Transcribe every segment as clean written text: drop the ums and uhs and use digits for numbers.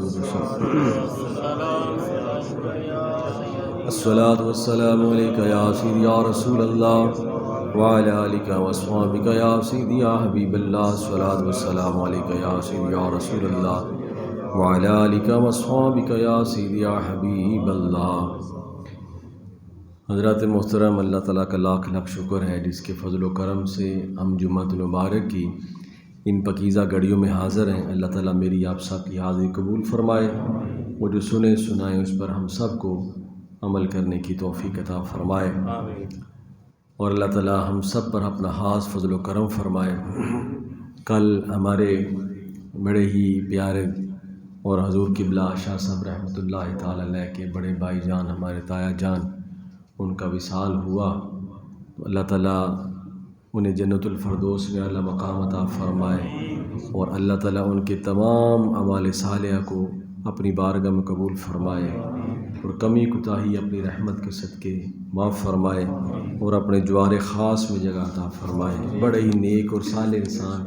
درود و الصلاۃ والسلام علیک یا سیدی یا رسول اللہ وعلی آلک واصحابک یا سیدی یا حبیب اللہ، الصلاۃ والسلام علیک یا سیدی یا رسول اللہ وعلی آلک واصحابک یا سیدی یا حبیب اللہ۔ حضرات محترم، اللہ تعالیٰ کا لاکھ لاکھ شکر ہے جس کے فضل و کرم سے ہم جمعۃ المبارک کی ان پاکیزہ گھڑیوں میں حاضر ہیں۔ اللہ تعالیٰ میری آپ سب کی حاضری قبول فرمائے، وہ جو سنے سنائے اس پر ہم سب کو عمل کرنے کی توفیق عطا فرمائے، اور اللہ تعالیٰ ہم سب پر اپنا خاص فضل و کرم فرمائے۔ کل ہمارے بڑے ہی پیارے اور حضور قبلہ شاہ صاحب رحمۃ اللہ تعالیٰ علیہ کے بڑے بھائی جان، ہمارے تایا جان، ان کا وصال ہوا، تو اللہ تعالیٰ انہیں جنت الفردوس میں اعلیٰ مقام عطا فرمائے، اور اللہ تعالیٰ ان کے تمام اعمال صالحہ کو اپنی بارگاہ میں قبول فرمائے، اور کمی کوتاہی اپنی رحمت کے صدقے معاف فرمائے، اور اپنے جوار خاص میں جگہ عطا فرمائے۔ بڑے ہی نیک اور صالح انسان،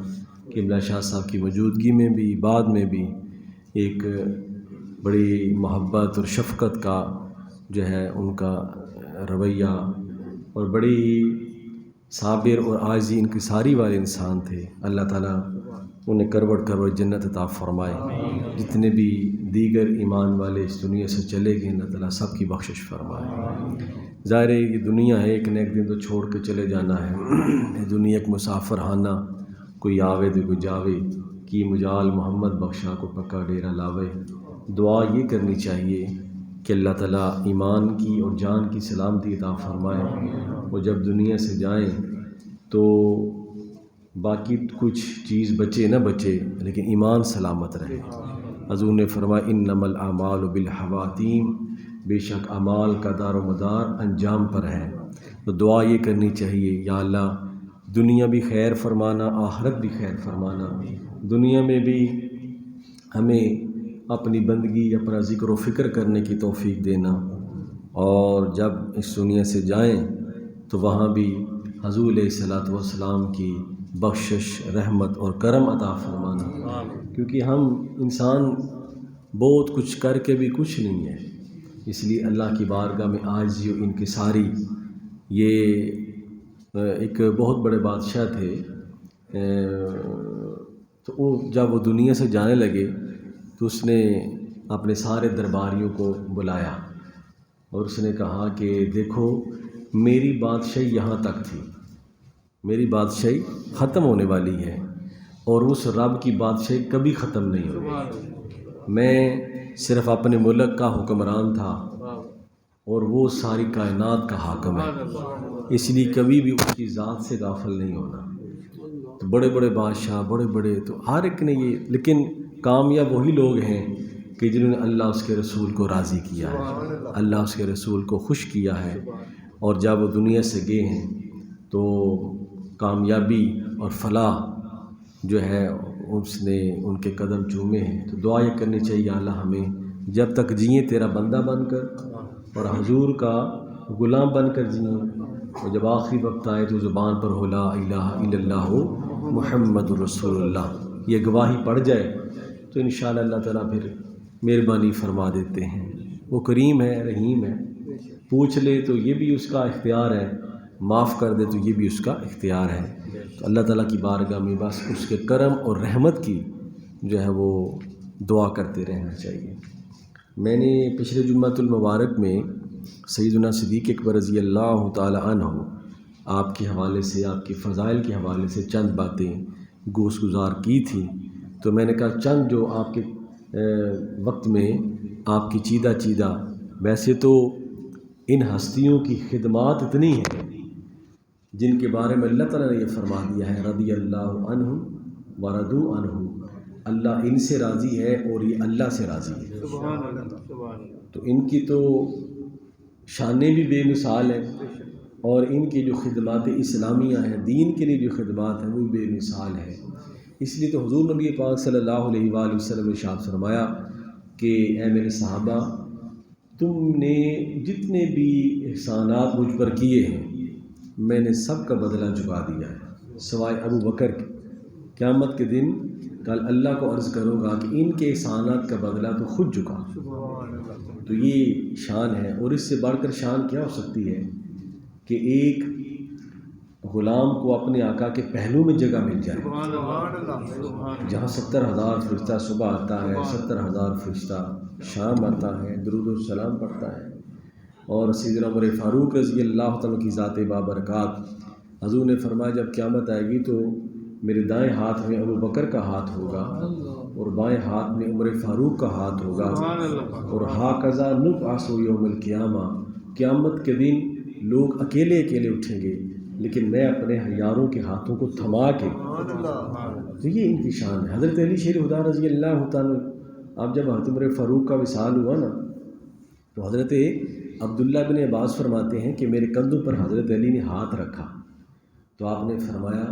قبلہ شاہ صاحب کی موجودگی میں بھی بعد میں بھی ایک بڑی محبت اور شفقت کا جو ہے ان کا رویہ، اور بڑی صابر اور عاجزی انکساری والے انسان تھے۔ اللہ تعالیٰ انہیں کروڑ کروڑ جنت عطا فرمائے۔ جتنے بھی دیگر ایمان والے اس دنیا سے چلے گئے، اللہ تعالیٰ سب کی بخشش فرمائے۔ ظاہر ہے یہ دنیا ہے، ایک نہ ایک دن تو چھوڑ کے چلے جانا ہے۔ یہ دنیا ایک مسافر خانہ، کوئی آوے تو کوئی جاوے، کی مجال محمد بخشا کو پکا ڈیرا لاوے۔ دعا یہ کرنی چاہیے کہ اللہ تعالیٰ ایمان کی اور جان کی سلامتی عطا فرمائے، وہ جب دنیا سے جائیں تو باقی کچھ چیز بچے نہ بچے لیکن ایمان سلامت رہے۔ حضور نے فرمایا انما الاعمال بالخواتیم، بے شک اعمال کا دار و مدار انجام پر ہے۔ تو دعا یہ کرنی چاہیے، یا اللہ دنیا بھی خیر فرمانا، آخرت بھی خیر فرمانا، دنیا میں بھی ہمیں اپنی بندگی، اپنا ذکر و فکر کرنے کی توفیق دینا، اور جب اس دنیا سے جائیں تو وہاں بھی حضور علیہ الصلوۃ والسلام کی بخشش، رحمت اور کرم عطا فرمانا، کیونکہ ہم انسان بہت کچھ کر کے بھی کچھ نہیں ہے۔ اس لیے اللہ کی بارگاہ میں عاجزی و انکساری، یہ ایک بہت بڑے بادشاہ تھے، تو جب وہ دنیا سے جانے لگے تو اس نے اپنے سارے درباریوں کو بلایا، اور اس نے کہا کہ دیکھو میری بادشاہی یہاں تک تھی، میری بادشاہی ختم ہونے والی ہے، اور اس رب کی بادشاہی کبھی ختم نہیں ہوگی۔ میں صرف اپنے ملک کا حکمران تھا، اور وہ ساری کائنات کا حاکم ہے، اس لیے کبھی بھی اس کی ذات سے غافل نہیں ہونا۔ تو بڑے بڑے بادشاہ، بڑے بڑے، تو ہر ایک نے یہ، لیکن کامیاب وہی لوگ ہیں کہ جنہوں نے اللہ اس کے رسول کو راضی کیا ہے، اللہ اس کے رسول کو خوش کیا ہے، اور جب وہ دنیا سے گئے ہیں تو کامیابی اور فلاح جو ہے اس نے ان کے قدم چومے ہیں۔ تو دعا یہ کرنی چاہیے، اللہ ہمیں جب تک جئیں تیرا بندہ بن کر اور حضور کا غلام بن کر جئیں، اور جب آخری وقت آئے تو زبان پر ہو لا الہ الا اللہ محمد رسول اللہ، یہ گواہی پڑ جائے تو انشاءاللہ اللہ تعالیٰ پھر مہربانی فرما دیتے ہیں۔ وہ کریم ہے، رحیم ہے، پوچھ لے تو یہ بھی اس کا اختیار ہے، معاف کر دے تو یہ بھی اس کا اختیار ہے۔ تو اللہ تعالیٰ کی بارگاہ میں بس اس کے کرم اور رحمت کی جو ہے وہ دعا کرتے رہنا چاہیے۔ میں نے پچھلے جمعۃ المبارک میں سیدنا صدیق اکبر رضی اللہ تعالی عنہ آپ کے حوالے سے، آپ کے فضائل کے حوالے سے چند باتیں گوش گزار کی تھی، تو میں نے کہا چند جو آپ کے وقت میں آپ کی چیدہ، ویسے تو ان ہستیوں کی خدمات اتنی ہیں جن کے بارے میں اللہ تعالیٰ نے یہ فرما دیا ہے رضی اللہ عنہ ورضوا عنہ، اللہ ان سے راضی ہے اور یہ اللہ سے راضی ہے۔ تو ان کی تو شانیں بھی بے مثال ہیں، اور ان کی جو خدمات اسلامیہ ہیں، دین کے لیے جو خدمات ہیں وہ بے مثال ہیں۔ اس لیے تو حضور نبی پاک صلی اللہ علیہ وآلہ وسلم نے ارشاد فرمایا کہ اے میرے صحابہ، تم نے جتنے بھی احسانات مجھ پر کیے ہیں میں نے سب کا بدلہ چکا دیا ہے، سوائے ابو بکر کے۔ قیامت کے دن کل اللہ کو عرض کروں گا کہ ان کے احسانات کا بدلہ تو خود چکا۔ تو یہ شان ہے، اور اس سے بڑھ کر شان کیا ہو سکتی ہے کہ ایک غلام کو اپنے آقا کے پہلو میں جگہ مل جائے، جہاں 70,000 فرشتہ صبح آتا ہے، 70,000 فرشتہ شام آتا ہے، درود و سلام پڑھتا ہے، اور سیدنا عمر فاروق رضی اللہ تعالیٰ کی ذات بابرکات، حضور نے فرمایا جب قیامت آئے گی تو میرے دائیں ہاتھ میں ابو بکر کا ہاتھ ہوگا اور بائیں ہاتھ میں عمر فاروق کا ہاتھ ہوگا، اور ہاکذا نبعث یوم القیامہ، قیامت کے دن لوگ اکیلے اکیلے اٹھیں گے لیکن میں اپنے یاروں کے ہاتھوں کو تھما کے، تو یہ ان کی شان ہے۔ حضرت علی شیر خدا رضی اللہ تعالیٰ، اب جب حضرت عمر فاروق کا وصال ہوا نا تو حضرت عبداللہ بن عباس فرماتے ہیں کہ میرے کندھوں پر حضرت علی نے ہاتھ رکھا تو آپ نے فرمایا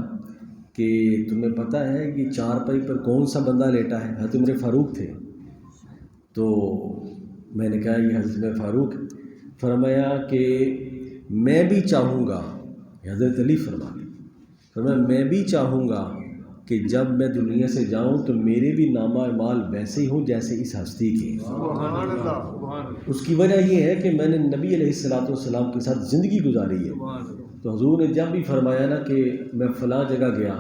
کہ تمہیں پتہ ہے کہ چارپائی پر کون سا بندہ لیٹا ہے؟ حضرت عمر فاروق تھے۔ تو میں نے کہا یہ حضرت عمر فاروق، فرمایا کہ میں بھی چاہوں گا، حضرت علی فرمایا میں بھی چاہوں گا کہ جب میں دنیا سے جاؤں تو میرے بھی نامہ اعمال ویسے ہی ہوں جیسے اس ہستی کے۔ اس کی وجہ یہ ہے کہ میں نے نبی علیہ السلام کے ساتھ زندگی گزاری ہے۔ تو حضور نے جب بھی فرمایا نا کہ میں فلاں جگہ گیا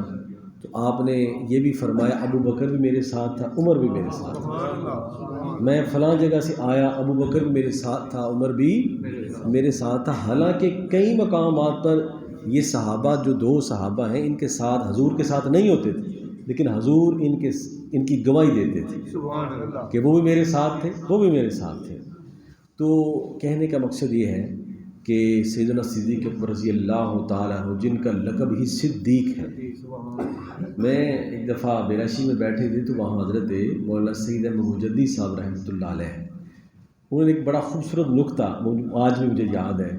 تو آپ نے یہ بھی فرمایا ابو بکر بھی میرے ساتھ تھا، عمر بھی میرے ساتھ تھا، میں فلاں جگہ سے آیا ابو بکر بھی میرے ساتھ تھا، عمر بھی میرے ساتھ تھا۔ حالانکہ کئی مقامات پر یہ صحابہ جو 2 صحابہ ہیں ان کے ساتھ حضور کے ساتھ نہیں ہوتے تھے، لیکن حضور ان کی گواہی دیتے تھے کہ وہ بھی میرے ساتھ تھے، وہ بھی میرے ساتھ تھے۔ تو کہنے کا مقصد یہ ہے کہ سیدنا صدیق اکبر رضی اللہ تعالیٰ عنہ جن کا لقب ہی صدیق ہے، میں ایک دفعہ بیراشی میں بیٹھے تھے تو وہاں حضرت مولانا سید احمد مجدی صاحب رحمۃ اللہ علیہ، انہوں نے ایک بڑا خوبصورت نقطہ آج بھی مجھے یاد ہے،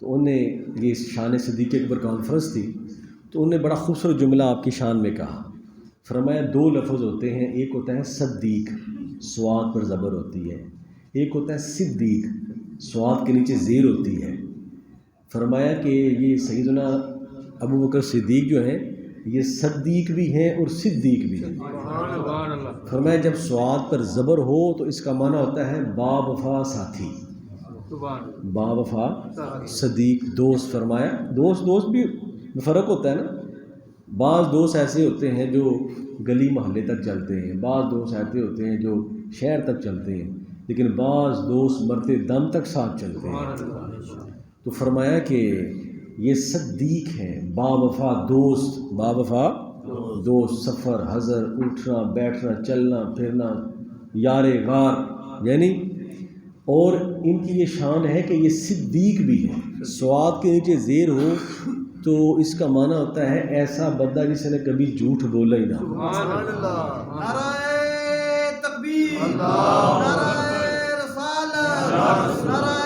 تو انہوں نے یہ شان صدیق اکبر کانفرنس تھی تو انہوں نے بڑا خوبصورت جملہ آپ کی شان میں کہا، فرمایا 2 لفظ ہوتے ہیں، ایک ہوتا ہے صدیق، صاد پر زبر ہوتی ہے، ایک ہوتا ہے صدیق، صاد کے نیچے زیر ہوتی ہے۔ فرمایا کہ یہ سیدنا ابو بکر صدیق جو ہیں یہ صدیق بھی ہیں اور صدیق بھی ہیں۔ فرمایا جب صاد پر زبر ہو تو اس کا معنی ہوتا ہے با وفا ساتھی، با وفا صدیق دوست۔ فرمایا دوست بھی فرق ہوتا ہے نا، بعض دوست ایسے ہوتے ہیں جو گلی محلے تک چلتے ہیں، بعض دوست ایسے ہوتے ہیں جو شہر تک چلتے ہیں، لیکن بعض دوست مرتے دم تک ساتھ چلتے ہیں۔ تو فرمایا کہ یہ صدیق ہیں، با وفا دوست، با وفا دوست، سفر حضر، اٹھنا بیٹھنا چلنا پھرنا، یار غار، یعنی اور ان کی یہ شان ہے کہ یہ صدیق بھی ہے۔ سواد کے نیچے زیر ہو تو اس کا معنی ہوتا ہے ایسا بندہ جس نے کبھی جھوٹ بولا ہی نہ۔ نعرہ تکبیر، نعرہ رسالت، نعرہ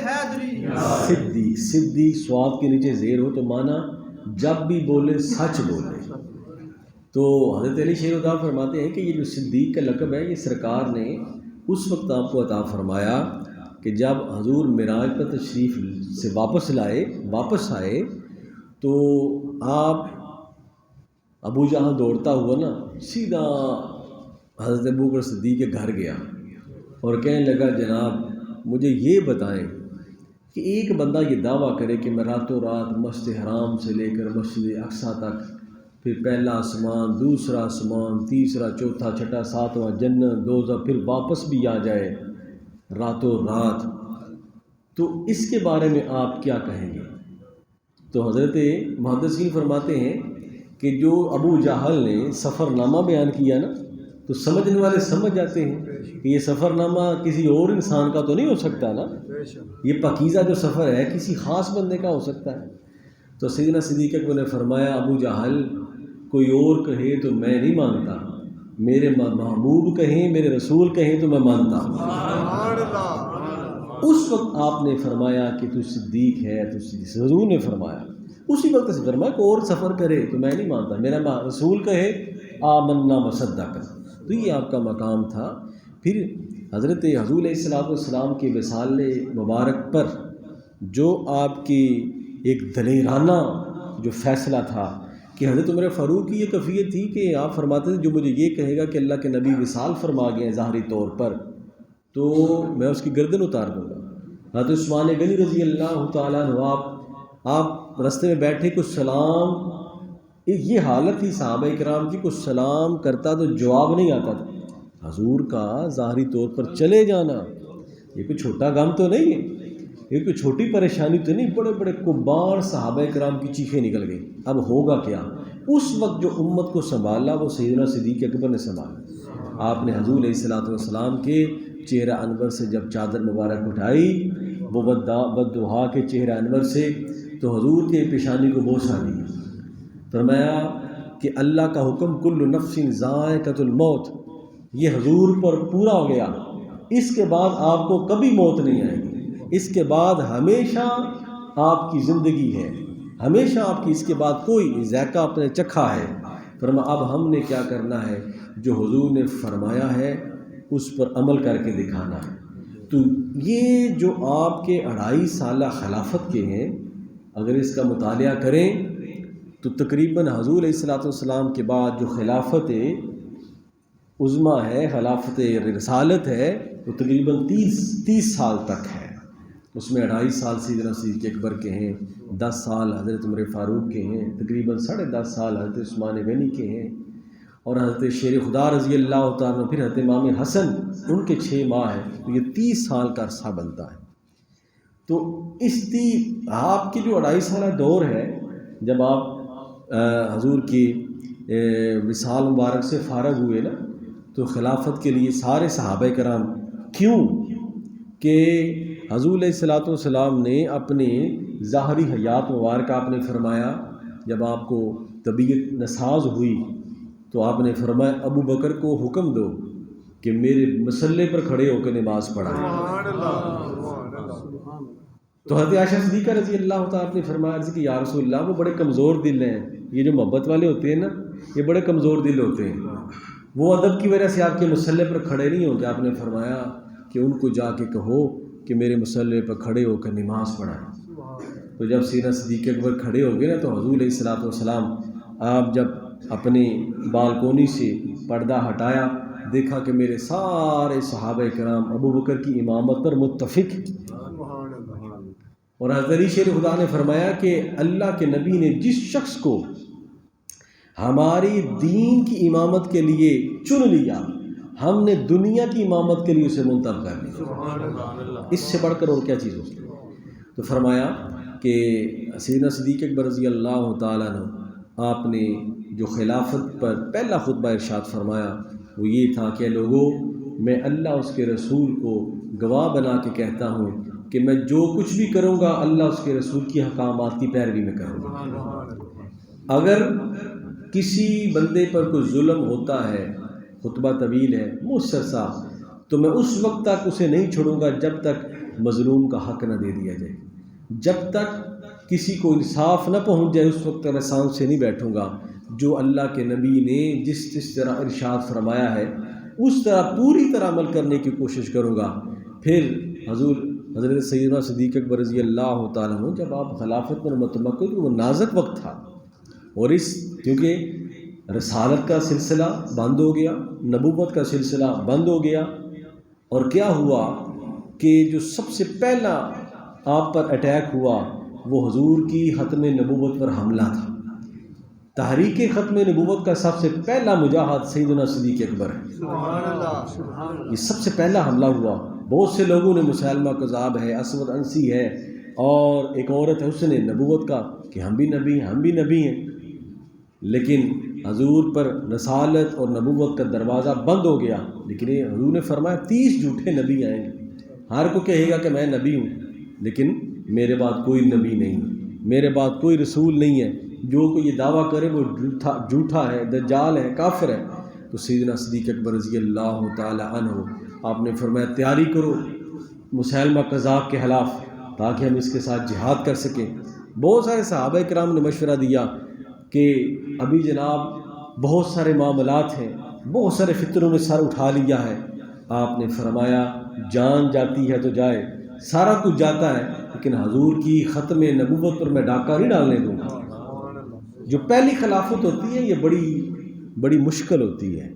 حیدری۔ صدیق سواد کے نیچے زیر ہو تو معنی جب بھی بولے سچ بولے۔ تو حضرت علی شیر خدا فرماتے ہیں کہ یہ جو صدیق کا لقب ہے یہ سرکار نے اس وقت آپ کو عطا فرمایا کہ جب حضور معراج پر تشریف سے واپس آئے تو آپ ابو جہاں دوڑتا ہوا نا سیدھا حضرت ابو بکر صدیق کے گھر گیا اور کہنے لگا جناب مجھے یہ بتائیں کہ ایک بندہ یہ دعویٰ کرے کہ میں راتوں رات مسجد حرام سے لے کر مسجد اقصیٰ تک، پھر پہلا آسمان، دوسرا آسمان، تیسرا چوتھا چھٹا ساتواں، جنت دوزخ، پھر واپس بھی آ جائے راتوں رات، تو اس کے بارے میں آپ کیا کہیں گے؟ تو حضرت محدثین فرماتے ہیں کہ جو ابو جہل نے سفر نامہ بیان کیا نا تو سمجھنے والے سمجھ جاتے ہیں کہ یہ سفر نامہ کسی اور انسان کا تو نہیں ہو سکتا نا، یہ پاکیزہ جو سفر ہے کسی خاص بندے کا ہو سکتا ہے۔ تو سیدنا صدیق اکبر نے فرمایا ابو جہل کوئی اور کہے تو میں نہیں مانتا، میرے محبوب کہیں میرے رسول کہیں تو میں مانتا ہوں۔ اس وقت آپ نے فرمایا کہ تو صدیق ہے، تو حضور نے فرمایا اسی وقت سے فرمایا کہ اور سفر کرے تو میں نہیں مانتا، میرا رسول کہے آمنا وصدق، تو یہ آپ کا مقام تھا۔ پھر حضرت حضور علیہ السلام کے وصال مبارک پر جو آپ کی ایک دلیرانہ جو فیصلہ تھا کہ حضرت عمر فاروق کی یہ کیفیت تھی کہ آپ فرماتے تھے جو مجھے یہ کہے گا کہ اللہ کے نبی وصال فرما گئے ہیں ظاہری طور پر تو میں اس کی گردن اتار دوں گا۔ حضرت عثمان غنی رضی اللہ تعالیٰ عنہ آپ رستے میں بیٹھے کچھ سلام، یہ حالت تھی صحابہ کرام کی، کچھ سلام کرتا تو جواب نہیں آتا تھا۔ حضور کا ظاہری طور پر چلے جانا یہ کوئی چھوٹا غم تو نہیں ہے، یہ کوئی چھوٹی پریشانی تو نہیں، بڑے بڑے کبار صحابہ کرام کی چیخیں نکل گئی۔ اب ہوگا کیا؟ اس وقت جو امت کو سنبھالا وہ سیدنا صدیق اکبر نے سنبھالا۔ آپ نے حضور علیہ الصلوۃ والسلام کے چہرہ انور سے جب چادر مبارک اٹھائی وہ بددعا کے چہرہ انور سے، تو حضور کے پیشانی کو بوسہ دیا، فرمایا کہ اللہ کا حکم کل نفس ذائقۃ الموت یہ حضور پر پورا ہو گیا، اس کے بعد آپ کو کبھی موت نہیں آئے گی، اس کے بعد ہمیشہ آپ کی زندگی ہے، ہمیشہ آپ کی اس کے بعد کوئی ذائقہ آپ نے چکھا ہے۔ فرمایا اب ہم نے کیا کرنا ہے؟ جو حضور نے فرمایا ہے اس پر عمل کر کے دکھانا ہے۔ تو یہ جو آپ کے 2.5 سالہ خلافت کے ہیں، اگر اس کا مطالعہ کریں تو تقریباً حضور علیہ الصلوۃ والسلام کے بعد جو خلافت عظمیٰ ہے، خلافت رسالت ہے، وہ تقریباً 30 سال تک ہے۔ اس میں 2.5 سال سیدنا صدیق اکبر کے ہیں، 10 سال حضرت عمر فاروق کے ہیں، تقریباً 10.5 سال حضرت عثمان غنی کے ہیں، اور حضرت شیر خدا رضی اللہ تعالیٰ پھر حضرت امام حسن ان کے 6 ماہ ہیں، تو یہ 30 سال کا عرصہ بنتا ہے۔ تو آپ کی جو 2.5 سالہ دور ہے، جب آپ حضور کی وصال مبارک سے فارغ ہوئے نا، تو خلافت کے لیے سارے صحابہ کرام، کیوں کہ حضور علیہ الصلوۃ والسلام نے اپنے ظاہری حیات مبارک آپ نے فرمایا جب آپ کو طبیعت نساز ہوئی تو آپ نے فرمایا ابو بکر کو حکم دو کہ میرے مسلح پر کھڑے ہو کے نماز پڑھائیں۔ تو حضرت عائشہ صدیقہ رضی اللہ تعالیٰ نے فرمایا عرض کہ یا رسول اللہ وہ بڑے کمزور دل ہیں، یہ جو محبت والے ہوتے ہیں نا یہ بڑے کمزور دل ہوتے ہیں، وہ ادب کی وجہ سے آپ کے مسلح پر کھڑے نہیں ہوتے۔ آپ نے فرمایا کہ ان کو جا کے کہو کہ میرے مسلح پر کھڑے ہو کر نماز پڑھائیں۔ تو جب سیدنا صدیق اکبر کھڑے ہو گئے نا، تو حضور علیہ الصلوۃ والسلام آپ جب اپنی بالکونی سے پردہ ہٹایا، دیکھا کہ میرے سارے صحابہ کرام ابو بکر کی امامت پر متفق، اور حضرت علی شیر خدا نے فرمایا کہ اللہ کے نبی نے جس شخص کو ہماری دین کی امامت کے لیے چن لیا، ہم نے دنیا کی امامت کے لیے اسے منتخب کر لیا، اس سے بڑھ کر اور کیا چیز ہو سکتی ہے؟ تو فرمایا کہ سیدنا صدیق اکبر رضی اللہ تعالیٰ عنہ آپ نے جو خلافت پر پہلا خطبہ ارشاد فرمایا وہ یہ تھا کہ لوگوں، میں اللہ اس کے رسول کو گواہ بنا کے کہتا ہوں کہ میں جو کچھ بھی کروں گا اللہ اس کے رسول کی احکامات کی پیروی میں کروں گا۔ اگر کسی بندے پر کوئی ظلم ہوتا ہے، خطبہ طویل ہے مختصر سا، تو میں اس وقت تک اسے نہیں چھوڑوں گا جب تک مظلوم کا حق نہ دے دیا جائے، جب تک کسی کو انصاف نہ پہنچ جائے اس وقت تک میں سانس سے نہیں بیٹھوں گا۔ جو اللہ کے نبی نے جس طرح ارشاد فرمایا ہے اس طرح پوری طرح عمل کرنے کی کوشش کروں گا۔ پھر حضرت سیدنا صدیق اکبر رضی اللہ تعالیٰ عنہ جب آپ خلافت پر متمکن تو وہ نازک وقت تھا، اور کیونکہ رسالت کا سلسلہ بند ہو گیا، نبوت کا سلسلہ بند ہو گیا، اور کیا ہوا کہ جو سب سے پہلا آپ پر اٹیک ہوا وہ حضور کی ختم نبوت پر حملہ تھا۔ تحریک ختم نبوت کا سب سے پہلا مجاہد سیدنا صدیق اکبر ہے، یہ سب سے پہلا حملہ ہوا۔ بہت سے لوگوں نے مسیلمہ کذاب ہے، اسود انسی ہے، اور ایک عورت ہے اس نے نبوت کا کہ ہم بھی نبی ہیں، ہم بھی نبی ہیں، لیکن حضور پر رسالت اور نبوت کا دروازہ بند ہو گیا۔ لیکن یہ حضور نے فرمایا 30 جھوٹے نبی آئیں گے، ہر کو کہے گا کہ میں نبی ہوں، لیکن میرے بعد کوئی نبی نہیں، میرے بعد کوئی رسول نہیں ہے، جو کوئی یہ دعویٰ کرے وہ جھوٹا ہے، دجال ہے، کافر ہے۔ تو سیدنا صدیق اکبر رضی اللہ تعالی عنہ آپ نے فرمایا تیاری کرو مسیلمہ کذاب کے خلاف تاکہ ہم اس کے ساتھ جہاد کر سکیں۔ بہت سارے صحابہ کرام نے مشورہ دیا کہ ابھی جناب بہت سارے معاملات ہیں، بہت سارے فطروں میں سر اٹھا لیا ہے۔ آپ نے فرمایا جان جاتی ہے تو جائے، سارا کچھ جاتا ہے، لیکن حضور کی ختم نبوت پر میں ڈاکہ نہیں ڈالنے دوں گا۔ جو پہلی خلافت ہوتی ہے یہ بڑی مشکل ہوتی ہے.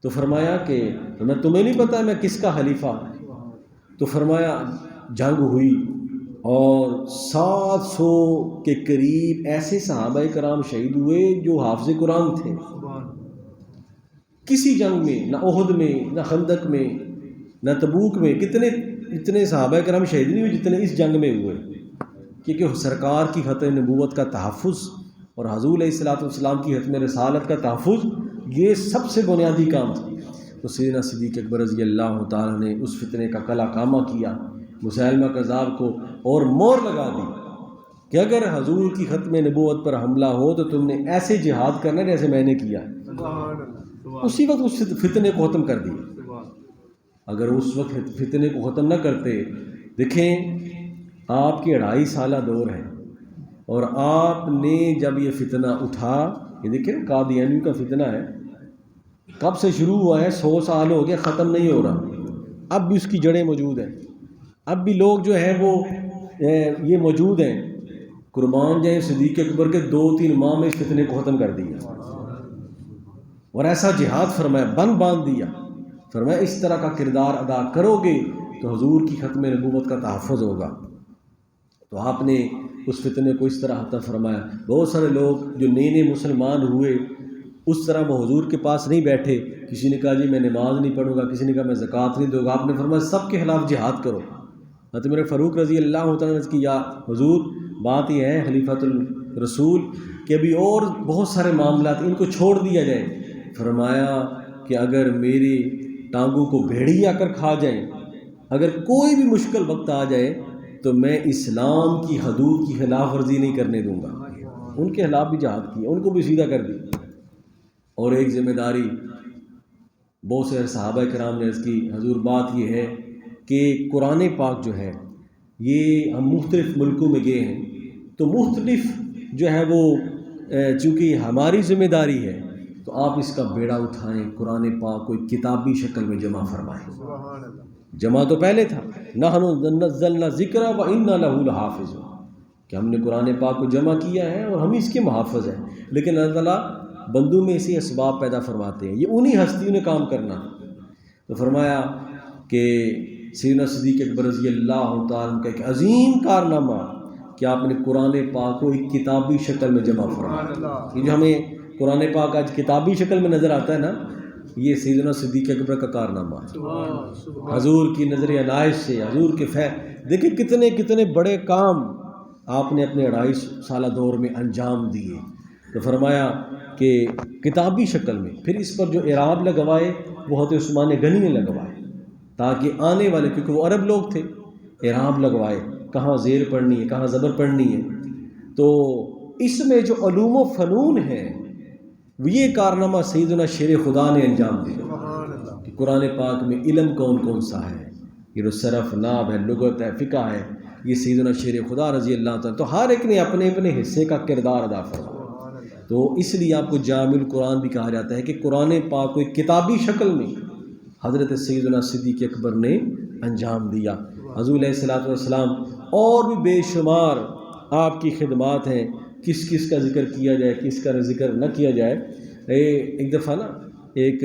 تو فرمایا کہ تمہیں نہیں پتا میں کس کا خلیفہ ہوں؟ تو فرمایا جنگ ہوئی اور 700 کے قریب ایسے صحابہ کرام شہید ہوئے جو حافظ قرآن تھے. کسی جنگ میں، نہ احد میں، نہ خندق میں، نہ تبوک میں اتنے صحابہ کرام شہید نہیں ہوئے جتنے اس جنگ میں ہوئے، کیونکہ سرکار کی ختم نبوت کا تحفظ اور حضور علیہ الصلوۃ والسلام کی ختم رسالت کا تحفظ یہ سب سے بنیادی کام تھا. تو سیدنا صدیق اکبر رضی اللہ تعالیٰ نے اس فتنے کا کلا کامہ کیا، مسیلمہ کذاب کو اور مور لگا دی کہ اگر حضور کی ختم نبوت پر حملہ ہو تو تم نے ایسے جہاد کرنا جیسے میں نے کیا. اسی وقت اس فتنے کو ختم کر دیا. اگر اس وقت فتنے کو ختم نہ کرتے، دیکھیں آپ کی 2.5 سالہ دور ہے اور آپ نے جب یہ فتنہ اٹھا، یہ دیکھیں قادیانی کا فتنہ ہے، کب سے شروع ہوا ہے، 100 سال ہو گیا، ختم نہیں ہو رہا. اب بھی اس کی جڑیں موجود ہیں، اب بھی لوگ جو ہیں وہ یہ موجود ہیں. قربان جائیں صدیق اکبر کے 2-3 ماہ میں اس فتنے کو ختم کر دیا اور ایسا جہاد فرمایا، باندھ دیا. فرمایا اس طرح کا کردار ادا کرو گے تو حضور کی ختم نبوت کا تحفظ ہوگا. تو آپ نے اس فتنے کو اس طرح ختم فرمایا. بہت سارے لوگ جو نئے مسلمان ہوئے اس طرح وہ حضور کے پاس نہیں بیٹھے. کسی نے کہا جی میں نماز نہیں پڑھوں گا، کسی نے کہا میں زکوٰۃ نہیں دوں گا. آپ نے فرمایا سب کے خلاف جہاد کرو. حضرت عمر فاروق رضی اللہ تعالیٰ نے کیا حضور بات یہ ہے خلیفۃ الرسول کہ ابھی اور بہت سارے معاملات ان کو چھوڑ دیا جائے. فرمایا کہ اگر میری ٹانگوں کو بھیڑی آ کر کھا جائیں، اگر کوئی بھی مشکل وقت آ جائے تو میں اسلام کی حدود کی خلاف ورزی نہیں کرنے دوں گا. ان کے خلاف بھی جہاد کیا، ان کو بھی سیدھا کر دیا. اور ایک ذمہ داری بہت سے صحابہ کرام نے اس کی حضور بات یہ ہے کہ قرآن پاک جو ہے یہ ہم مختلف ملکوں میں گئے ہیں تو مختلف جو ہے وہ چونکہ ہماری ذمہ داری ہے تو آپ اس کا بیڑا اٹھائیں، قرآن پاک کو کتابی شکل میں جمع فرمائیں. جمع تو پہلے تھا، نحن نزلنا ذکر و انا لہ لحافظون، کہ ہم نے قرآن پاک کو جمع کیا ہے اور ہم اس کے محافظ ہیں. لیکن اللہ تعالیٰ بندوں میں اسی اسباب پیدا فرماتے ہیں، یہ انہی ہستیوں نے کام کرنا. تو فرمایا کہ سیدنا صدیق اکبر رضی اللہ تعالیٰ کا ایک عظیم کارنامہ کہ آپ نے قرآن پاک کو ایک کتابی شکل میں جمع فرمایا. یہ جو ہمیں قرآن پاک آج کتابی شکل میں نظر آتا ہے نا، یہ سیدنا صدیق اکبر کا کارنامہ ہے. حضور کی نظر عنایت سے، حضور کے دیکھیں کتنے بڑے کام آپ نے اپنے 2.5 سالہ دور میں انجام دیے. تو فرمایا کہ کتابی شکل میں، پھر اس پر جو اعراب لگوائے وہ حضرت عثمان غنی نے لگوائے تاکہ آنے والے، کیونکہ وہ عرب لوگ تھے، اعراب لگوائے کہاں زیر پڑھنی ہے، کہاں زبر پڑھنی ہے. تو اس میں جو علوم و فنون ہے یہ کارنامہ سیدنا شیر خدا نے انجام دیا کہ قرآن پاک میں علم کون سا ہے، یہ صرف ناب ہے، لغت ہے، فقہ ہے، یہ سیدنا شیر خدا رضی اللہ تعالیٰ. تو ہر ایک نے اپنے حصے کا کردار ادا فرمایا. تو اس لیے آپ کو جامع القرآن بھی کہا جاتا ہے کہ قرآن پاک کو ایک کتابی شکل میں حضرت سیدنا صدیق اکبر نے انجام دیا. حضور علیہ الصلوۃ والسلام اور بھی بے شمار آپ کی خدمات ہیں، کس کا ذکر کیا جائے، کس کا ذکر نہ کیا جائے. ایک دفعہ نا ایک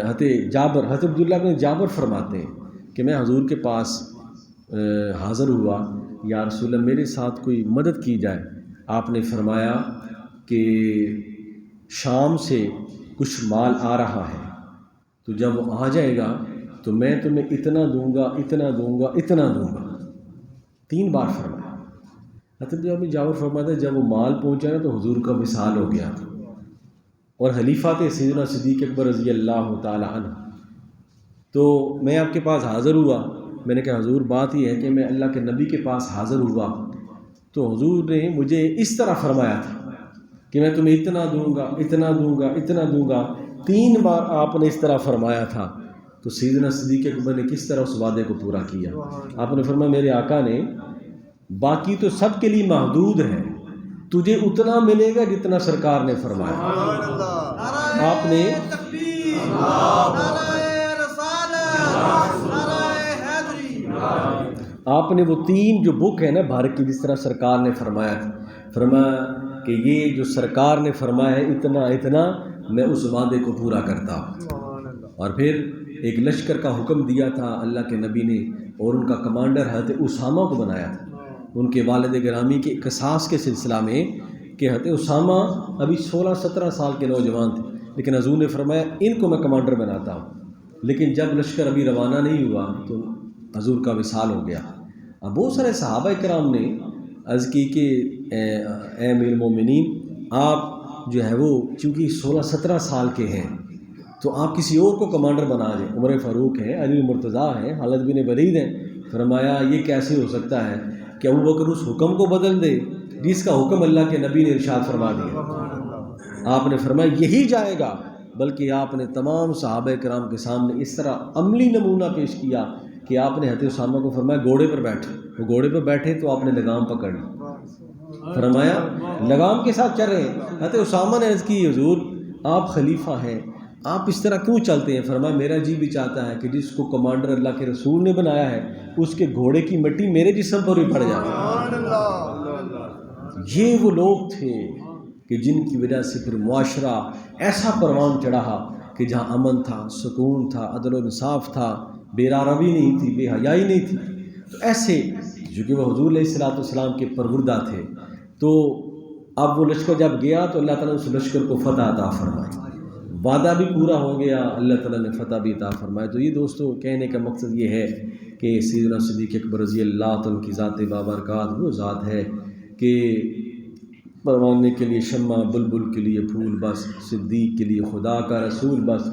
حضرت عبداللہ بن جابر فرماتے ہیں کہ میں حضور کے پاس حاضر ہوا، یا رسول اللہ میرے ساتھ کوئی مدد کی جائے. آپ نے فرمایا کہ شام سے کچھ مال آ رہا ہے، تو جب وہ آ جائے گا تو میں تمہیں اتنا دوں گا، اتنا دوں گا، اتنا دوں گا. 3 بار فرمایا. حضرت جابر فرماتے جب وہ مال پہنچا نا تو حضور کا وصال ہو گیا تھا اور خلیفہ تھے سیدنا صدیق اکبر رضی اللہ تعالی عنہ. تو میں آپ کے پاس حاضر ہوا، میں نے کہا حضور بات یہ ہے کہ میں اللہ کے نبی کے پاس حاضر ہوا تو حضور نے مجھے اس طرح فرمایا تھا کہ میں تمہیں اتنا دوں گا، اتنا دوں گا، اتنا دوں گا. 3 بار آپ نے اس طرح فرمایا تھا. تو سیدنا صدیق اکبر نے کس طرح اس وعدے کو پورا کیا؟ آپ نے فرمایا میرے آقا نے باقی تو سب کے لیے محدود ہے، تجھے اتنا ملے گا جتنا سرکار نے فرمایا. آپ نے آپ نے وہ 3 جو بک ہے نا بھر کی، جس طرح سرکار نے فرمایا تھا، فرمایا کہ یہ جو سرکار نے فرمایا ہے اتنا اتنا میں اس وعدے کو پورا کرتا ہوں۔ اور پھر ایک لشکر کا حکم دیا تھا اللہ کے نبی نے، اور ان کا کمانڈر حضرت اسامہ کو بنایا تھا ان کے والد گرامی کے قصاص کے سلسلہ میں، کہ حضرت اسامہ ابھی 16-17 سال کے نوجوان تھے، لیکن حضور نے فرمایا ان کو میں کمانڈر بناتا ہوں۔ لیکن جب لشکر ابھی روانہ نہیں ہوا تو حضور کا وصال ہو گیا۔ اب بہت سارے صحابہ کرام نے عرض کی کہ اے امیر المومنین، آپ جو ہے وہ چونکہ 16-17 سال کے ہیں تو آپ کسی اور کو کمانڈر بنا دیں۔ عمر فاروق ہیں، علی مرتضیٰ ہیں، خالد بن ولید ہیں۔ فرمایا یہ کیسے ہو سکتا ہے کہ ابوبکر اس حکم کو بدل دے جس کا حکم اللہ کے نبی نے ارشاد فرما دیا۔ آپ نے فرمایا یہی جائے گا، بلکہ آپ نے تمام صحابہ کرام کے سامنے اس طرح عملی نمونہ پیش کیا کہ آپ نے حضرت اسامہ کو فرمایا گھوڑے پر بیٹھو۔ وہ گھوڑے پر بیٹھے تو آپ نے لگام پکڑ لی، فرمایا لگام کے ساتھ چل رہے ہیں۔ حضرت اسامہ نے عرض کی حضور آپ خلیفہ ہیں، آپ اس طرح کیوں چلتے ہیں؟ فرمایا میرا جی بھی چاہتا ہے کہ جس کو کمانڈر اللہ کے رسول نے بنایا ہے اس کے گھوڑے کی مٹی میرے جسم پر بھی پڑ جائے۔ یہ وہ لوگ تھے کہ جن کی وجہ سے پھر معاشرہ ایسا پروان چڑھا کہ جہاں امن تھا، سکون تھا، عدل و انصاف تھا، بے روی نہیں تھی، بے حیائی نہیں تھی۔ تو ایسے چونکہ وہ حضور علیہ السلام کے پروردہ تھے، تو اب وہ لشکر جب گیا تو اللہ تعالیٰ نے اس لشکر کو فتح عطا فرمائی، وعدہ بھی پورا ہو گیا، اللہ تعالیٰ نے فتح بھی عطا فرمائی۔ تو یہ دوستو کہنے کا مقصد یہ ہے کہ سیدنا صدیق اکبر رضی اللہ عنہ کی ذات بابرکات وہ ذات ہے کہ پروانے کے لیے شمع، بلبل کے لیے پھول بس، صدیق کے لیے خدا کا رسول بس،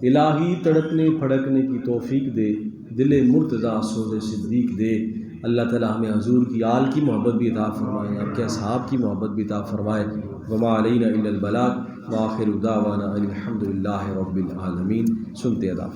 الہی تڑپنے پھڑکنے کی توفیق دے، دل مرتضیٰ سوز صدیق دے۔ اللہ تعالیٰ ہمیں حضور کی آل کی محبت بھی عطا فرمائے، آپ کے اصحاب کی محبت بھی عطا فرمائے۔ وما علینا الا البلاغ، وآخر دعوانا ان الحمد للہ رب العالمین۔ سنتے ادا۔